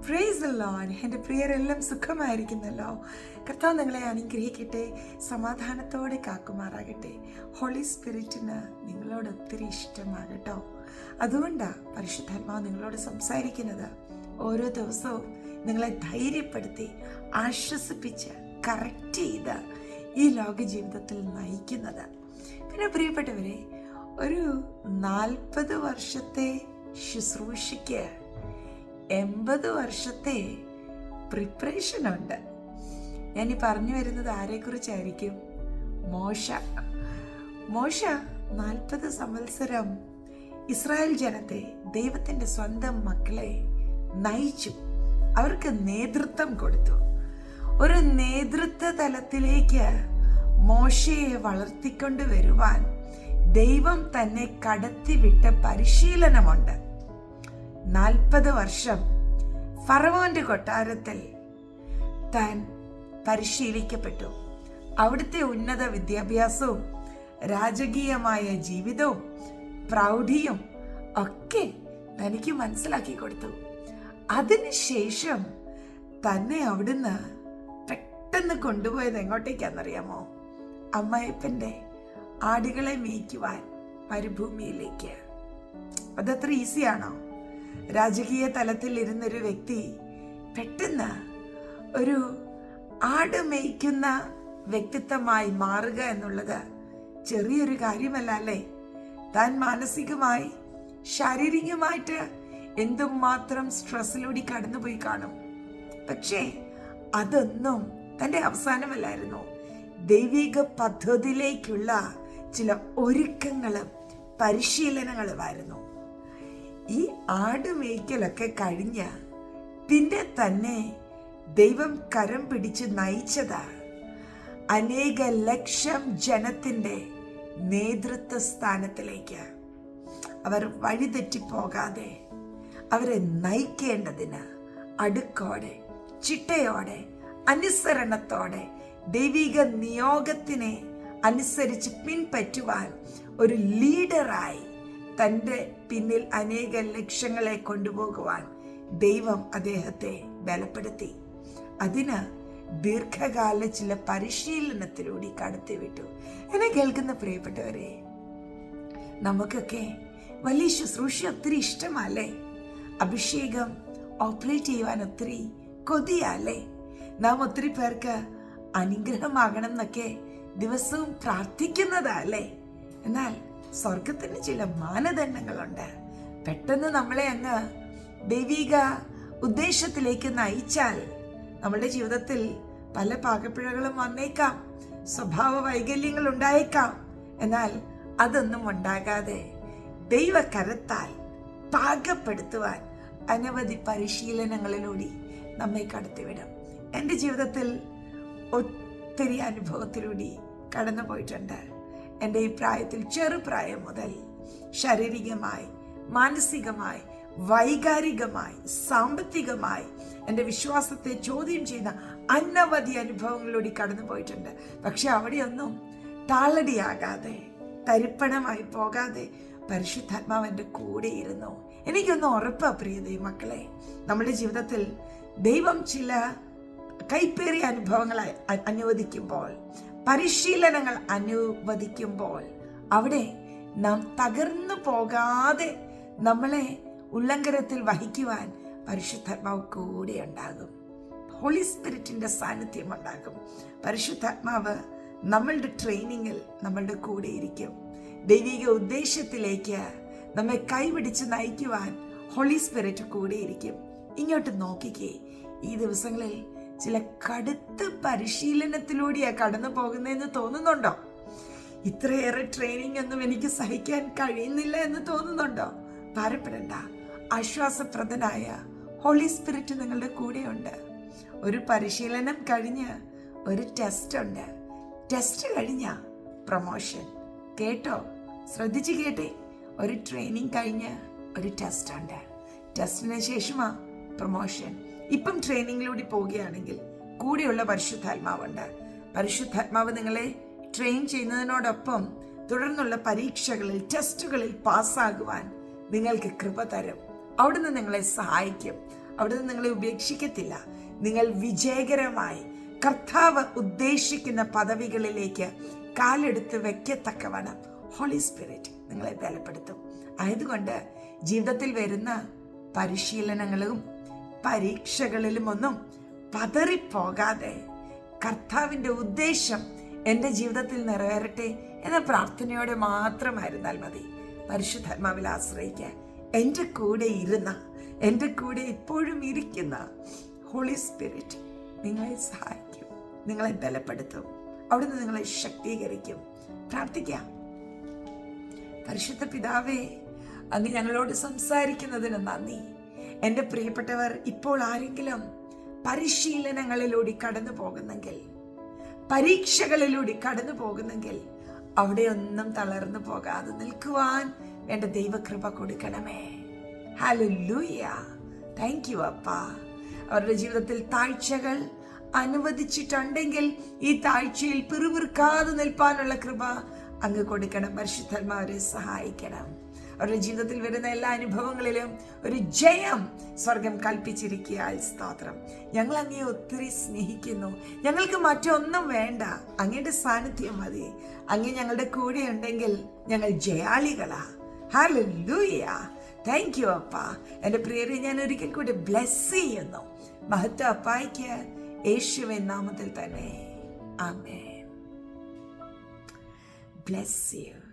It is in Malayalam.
Praise the Lord. എൻ്റെ പ്രിയരെല്ലാം സുഖമായിരിക്കുന്നല്ലോ. കർത്താവ് നിങ്ങളെ അനുഗ്രഹിക്കട്ടെ, സമാധാനത്തോടെ കാക്കുമാറാകട്ടെ. ഹോളി സ്പിരിറ്റിന് നിങ്ങളോട് ഒത്തിരി ഇഷ്ടമാകട്ടോ. അതുകൊണ്ടാണ് പരിശുദ്ധാത്മാവ് നിങ്ങളോട് സംസാരിക്കുന്നത്. ഓരോ ദിവസവും നിങ്ങളെ ധൈര്യപ്പെടുത്തി ആശ്വസിപ്പിച്ച് കറക്റ്റ് ചെയ്ത് ഈ ലോക ജീവിതത്തിൽ നയിക്കുന്നത്. പിന്നെ പ്രിയപ്പെട്ടവരെ, ഒരു 40 വർഷത്തെ ശുശ്രൂഷയ്ക്ക് 80 വർഷത്തെ പ്രിപ്പറേഷൻ ഉണ്ട്. ഞാൻ ഈ പറഞ്ഞു വരുന്നത് ആരെക്കുറിച്ചായിരിക്കും? മോശ 40 സംവത്സരം ഇസ്രായേൽ ജനത്തെ, ദൈവത്തിൻ്റെ സ്വന്തം മക്കളെ നയിച്ചു. അവർക്ക് നേതൃത്വം കൊടുത്തു. ഒരു നേതൃത്വ തലത്തിലേക്ക് മോശയെ വളർത്തിക്കൊണ്ട് വരുവാൻ ദൈവം തന്നെ കടത്തിവിട്ട പരിശീലനമുണ്ട്. 40 വർഷം ഫറവോന്റെ കൊട്ടാരത്തിൽ താൻ പരിശീലിക്കപ്പെട്ടു. അവിടുത്തെ ഉന്നത വിദ്യാഭ്യാസവും രാജകീയമായ ജീവിതവും പ്രൗഢിയും ഒക്കെ തനിക്ക് മനസ്സിലാക്കി കൊടുത്തു. അതിനുശേഷം തന്നെ അവിടുന്ന് പെട്ടെന്ന് കൊണ്ടുപോയത് എങ്ങോട്ടേക്കാണെന്നറിയാമോ? അമ്മായപ്പൻ്റെ ആടുകളെ മേയ്ക്കുവാൻ മരുഭൂമിയിലേക്ക്. അതത്ര ഈസിയാണോ? രാജകീയ തലത്തിൽ ഇരുന്നൊരു വ്യക്തി പെട്ടെന്ന് ഒരു ആട് മേയ്ക്കുന്ന വ്യക്തിത്വമായി മാറുക എന്നുള്ളത് ചെറിയൊരു കാര്യമല്ല അല്ലേ? താൻ മാനസികമായി ശാരീരികമായിട്ട് എന്തുമാത്രം സ്ട്രെസ്സിലൂടെ കടന്നുപോയി കാണും. പക്ഷേ അതൊന്നും തൻ്റെ അവസാനമല്ലായിരുന്നു. ദൈവിക പദ്ധതിയിലേക്കുള്ള ചില ഒരുക്കങ്ങളും പരിശീലനങ്ങളുമായിരുന്നു. ഈ ആടുമേയ്ക്കലൊക്കെ കഴിഞ്ഞ് പിന്നെ തന്നെ ദൈവം കരം പിടിച്ച് നയിച്ചത് അനേക ലക്ഷം ജനത്തിൻ്റെ നേതൃത്വ സ്ഥാനത്തിലേക്ക്. അവർ വഴിതെറ്റിപ്പോകാതെ അവരെ നയിക്കേണ്ടതിന് അടുക്കോടെ, ചിട്ടയോടെ, അനുസരണത്തോടെ ദൈവിക നിയോഗത്തിനെ അനുസരിച്ച് പിൻപറ്റുവാൻ ഒരു ലീഡറായി തൻ്റെ പിന്നിൽ അനേക ലക്ഷ്യങ്ങളെ കൊണ്ടുപോകുവാൻ ദൈവം അദ്ദേഹത്തെ ബലപ്പെടുത്തി. അതിന് ദീർഘകാല ചില പരിശീലനത്തിലൂടെ കടത്തിവിട്ടു. എന്നെ കേൾക്കുന്ന പ്രിയപ്പെട്ടവരെ, നമുക്കൊക്കെ വലിയ ശുശ്രൂഷ ഒത്തിരി ഇഷ്ടമല്ലേ? അഭിഷേകം ഓപ്പറേറ്റ് ചെയ്യുവാൻ ഒത്തിരി കൊതിയല്ലേ? നാം ഒത്തിരി പേർക്ക് അനുഗ്രഹമാകണം എന്നൊക്കെ ദിവസവും പ്രാർത്ഥിക്കുന്നതല്ലേ? എന്നാൽ സ്വർഗത്തിന് ചില മാനദണ്ഡങ്ങളുണ്ട്. പെട്ടെന്ന് നമ്മളെ അങ്ങ് ദൈവിക ഉദ്ദേശത്തിലേക്ക് നയിച്ചാൽ നമ്മുടെ ജീവിതത്തിൽ പല പാകപ്പിഴകളും വന്നേക്കാം, സ്വഭാവ വൈകല്യങ്ങൾ ഉണ്ടായേക്കാം. എന്നാൽ അതൊന്നും ഉണ്ടാകാതെ ദൈവകരത്താൽ പാകപ്പെടുത്തുവാൻ അനവധി പരിശീലനങ്ങളിലൂടെ നമ്മെ കടത്തിവിടും. എൻ്റെ ജീവിതത്തിൽ ഒത്തിരി അനുഭവത്തിലൂടെ കടന്നു പോയിട്ടുണ്ട്. എൻ്റെ ഈ പ്രായത്തിൽ, ചെറുപ്രായം മുതൽ ശാരീരികമായി, മാനസികമായി, വൈകാരികമായി, സാമ്പത്തികമായി എൻ്റെ വിശ്വാസത്തെ ചോദ്യം ചെയ്യുന്ന അനവധി അനുഭവങ്ങളിലൂടെ കടന്നു പോയിട്ടുണ്ട്. പക്ഷെ അവിടെയൊന്നും താളടിയാകാതെ, തരിപ്പണമായി പോകാതെ പരിശുദ്ധാത്മാവ് എൻ്റെ കൂടെ ഇരുന്നു. എനിക്കൊന്ന് ഉറപ്പാ പ്രിയ ദൈവമക്കളെ, നമ്മുടെ ജീവിതത്തിൽ ദൈവം ചില കൈപ്പേറിയ അനുഭവങ്ങൾ അനുവദിക്കുമ്പോൾ, പരിശീലനങ്ങൾ അനുവദിക്കുമ്പോൾ, അവിടെ നാം തകർന്നു പോകാതെ നമ്മളെ ഉള്ളങ്കരത്തിൽ വഹിക്കുവാൻ പരിശുദ്ധാത്മാവ് കൂടെ ഉണ്ടാകും. ഹോളി സ്പിരിറ്റിന്റെ സാന്നിധ്യം ഉണ്ടാകും. പരിശുദ്ധാത്മാവ് നമ്മളുടെ ട്രെയിനിങ്ങിൽ നമ്മളുടെ കൂടെ ഇരിക്കും. ദൈവിക ഉദ്ദേശത്തിലേക്ക് നമ്മെ കൈപിടിച്ച് നയിക്കുവാൻ ഹോളി സ്പിരിറ്റ് കൂടെ ഇരിക്കും. ഇങ്ങോട്ട് നോക്കിക്കേ, ഈ ദിവസങ്ങളിൽ ചില കടുത്ത പരിശീലനത്തിലൂടെയാണ് കടന്നു പോകുന്നതെന്ന് തോന്നുന്നുണ്ടോ? ഇത്രയേറെ ട്രെയിനിങ് ഒന്നും എനിക്ക് സഹിക്കാൻ കഴിയുന്നില്ല എന്ന് തോന്നുന്നുണ്ടോ? ഭാരപ്പെടണ്ട. ആശ്വാസപ്രദനായ ഹോളി സ്പിരിറ്റ് നിങ്ങളുടെ കൂടെയുണ്ട്. ഒരു പരിശീലനം കഴിഞ്ഞ് ഒരു ടെസ്റ്റ് ഉണ്ട്. ടെസ്റ്റ് കഴിഞ്ഞ പ്രൊമോഷൻ. കേട്ടോ, ശ്രദ്ധിച്ച് കേട്ടേ. ഒരു ട്രെയിനിങ് കഴിഞ്ഞ് ഒരു ടെസ്റ്റ് ഉണ്ട്. ടെസ്റ്റിന് ശേഷമാ പ്രൊമോഷൻ. ഇപ്പം ട്രെയിനിങ്ങിലൂടെ പോവുകയാണെങ്കിൽ കൂടെയുള്ള പരിശുദ്ധാത്മാവുണ്ട്. പരിശുദ്ധാത്മാവ് നിങ്ങളെ ട്രെയിൻ ചെയ്യുന്നതിനോടൊപ്പം തുടർന്നുള്ള പരീക്ഷകളിൽ, ടെസ്റ്റുകളിൽ പാസ്സാകുവാൻ നിങ്ങൾക്ക് കൃപ തരും. അവിടുന്ന് നിങ്ങളെ സഹായിക്കും. അവിടുന്ന് നിങ്ങളെ ഉപേക്ഷിക്കത്തില്ല. നിങ്ങൾ വിജയകരമായി കർത്താവ് ഉദ്ദേശിക്കുന്ന പദവികളിലേക്ക് കാലെടുത്ത് വെക്കത്തക്കവണ്ണം ഹോളി സ്പിരിറ്റ് നിങ്ങളെ ബലപ്പെടുത്തും. ആയതുകൊണ്ട് ജീവിതത്തിൽ വരുന്ന പരിശീലനങ്ങളും പരീക്ഷകളിലും ഒന്നും പതറിപ്പോകാതെ കർത്താവിൻ്റെ ഉദ്ദേശം എൻ്റെ ജീവിതത്തിൽ നിറവേറട്ടെ എന്ന പ്രാർത്ഥനയോടെ മാത്രമായിരുന്നാൽ മതി. പരിശുദ്ധാത്മാവിൽ ആശ്രയിക്കുക. എൻ്റെ കൂടെ ഇരുന്ന, എൻ്റെ കൂടെ ഇപ്പോഴും ഇരിക്കുന്ന ഹോളി സ്പിരിറ്റ് നിങ്ങളെ സഹായിക്കും, നിങ്ങളെ ബലപ്പെടുത്തും, അവിടുന്ന് നിങ്ങളെ ശക്തീകരിക്കും. പ്രാർത്ഥിക്കാം. പരിശുദ്ധ പിതാവേ, അങ്ങ് ഞങ്ങളോട് സംസാരിക്കുന്നതിന് നന്ദി. എൻ്റെ പ്രിയപ്പെട്ടവർ ഇപ്പോൾ ആരെങ്കിലും പരിശീലനങ്ങളിലൂടെ കടന്നു പോകുന്നെങ്കിൽ, പരീക്ഷകളിലൂടെ കടന്നു പോകുന്നെങ്കിൽ, അവിടെ ഒന്നും തളർന്നു പോകാതെ നിൽക്കുവാൻ വേണ്ട ദൈവകൃപ കൊടുക്കണമേ. ഹല്ലേലൂയ. താങ്ക് യു അപ്പാ. അവരുടെ ജീവിതത്തിൽ താഴ്ചകൾ അനുവദിച്ചിട്ടുണ്ടെങ്കിൽ ഈ താഴ്ചയിൽ പിറുപിറുക്കാതെ നിൽപ്പാനുള്ള കൃപ അങ്ങ് കൊടുക്കണം. പരിശുദ്ധാത്മാവരെ സഹായിക്കണം. അവരുടെ ജീവിതത്തിൽ വരുന്ന എല്ലാ അനുഭവങ്ങളിലും ഒരു ജയം സ്വർഗം കൽപ്പിച്ചിരിക്കുകയാൽ സ്തോത്രം. ഞങ്ങൾ അങ്ങയെ ഒത്തിരി സ്നേഹിക്കുന്നു. ഞങ്ങൾക്ക് മറ്റൊന്നും വേണ്ട, അങ്ങയുടെ സാന്നിധ്യം മതി. അങ്ങ് ഞങ്ങളുടെ കൂടെ ഉണ്ടെങ്കിൽ ഞങ്ങൾ ജയാളികളാ. ഹല്ലേലൂയ. താങ്ക് യു അപ്പാ. എൻ്റെ പ്രിയരെ ഞാൻ ഒരിക്കൽ കൂടി ബ്ലെസ് ചെയ്യുന്നു. മഹത്വ അപ്പായ്ക്ക് യേശുവിൻ നാമത്തിൽ തന്നെ. ആമേൻ. Bless you.